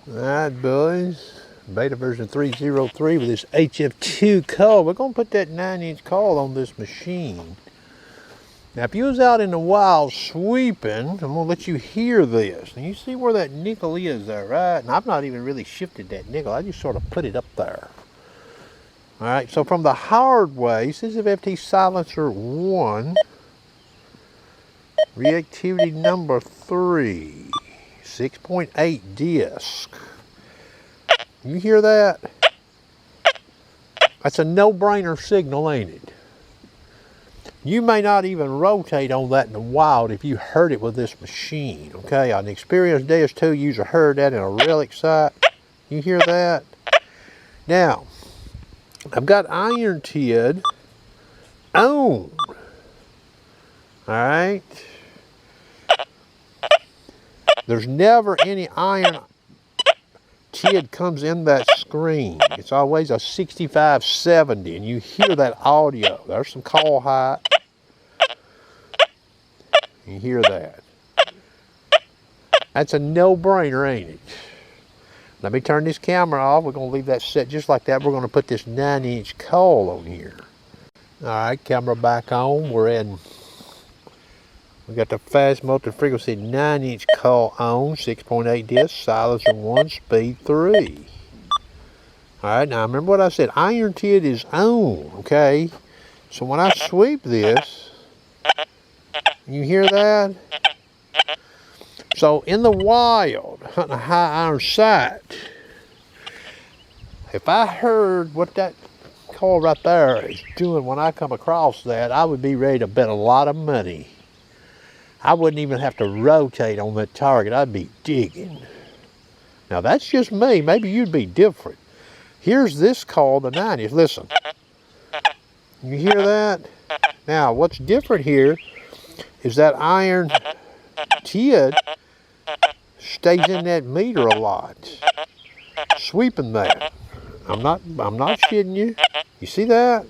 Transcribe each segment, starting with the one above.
Alright boys, beta version 303 with this HF2 coil. We're going to put that 9-inch coil on this machine. Now if you was out in the wild sweeping, I'm going to let you hear this. And you see where that nickel is there, right? And I've not even really shifted that nickel. I just sort of put it up there. Alright, so from the hard way, this is FT silencer 1. Reactivity number 3. 6.8 disc. You hear that? That's a no-brainer signal, ain't it? You may not even rotate on that in the wild if you heard it with this machine, okay? An experienced Deus 2 user heard that in a relic site. You hear that? Now, I've got iron TID on. Alright? There's never any iron TID comes in that screen. It's always a 6570, and you hear that audio. There's some call height. You hear that. That's a no-brainer, ain't it? Let me turn this camera off. We're going to leave that set just like that. We're going to put this 9-inch coil on here. All right, camera back on. We got the fast multi-frequency 9-inch coil on, 6.8 disc, silencer 1, speed 3. Alright, now remember what I said, iron TID is on, okay? So when I sweep this, you hear that? So in the wild, hunting a high iron site, if I heard what that coil right there is doing when I come across that, I would be ready to bet a lot of money. I wouldn't even have to rotate on that target. I'd be digging. Now that's just me. Maybe you'd be different. Here's this call, the 90s. Listen. You hear that? Now what's different here is that iron TID stays in that meter a lot. Sweeping that. I'm not shitting you. You see that?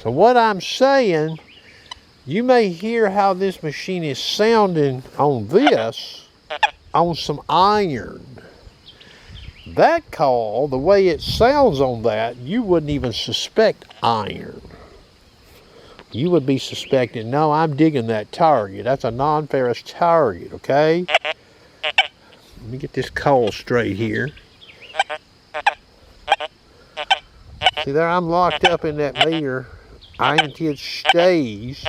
So what I'm saying, you may hear how this machine is sounding on this, on some iron. That call, the way it sounds on that, you wouldn't even suspect iron. You would be suspecting, no, I'm digging that target. That's a non-ferrous target, okay? Let me get this coil straight here. See there, I'm locked up in that meter. Iron TID stays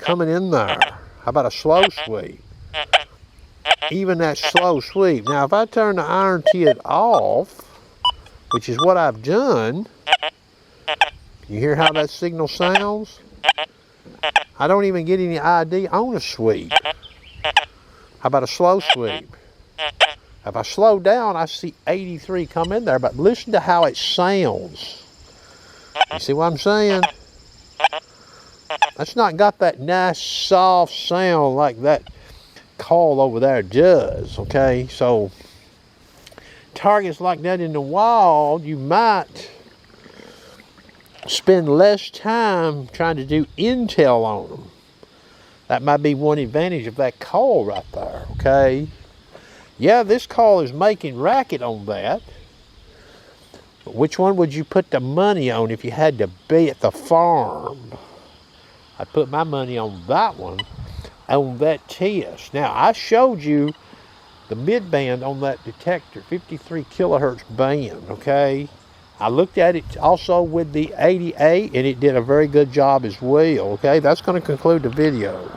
coming in there. How about a slow sweep? Even that slow sweep. Now if I turn the iron TID off, which is what I've done, you hear how that signal sounds? I don't even get any ID on a sweep. How about a slow sweep? If I slow down, I see 83 come in there, but listen to how it sounds. You see what I'm saying? That's not got that nice soft sound like that call over there does, okay? So targets like that in the wild, you might spend less time trying to do intel on them. That might be one advantage of that call right there, okay? Yeah, this call is making racket on that. But which one would you put the money on if you had to be at the farm? I'd put my money on that one, on that test. Now, I showed you the mid-band on that detector, 53 kilohertz band, okay? I looked at it also with the 88, and it did a very good job as well, okay? That's going to conclude the video.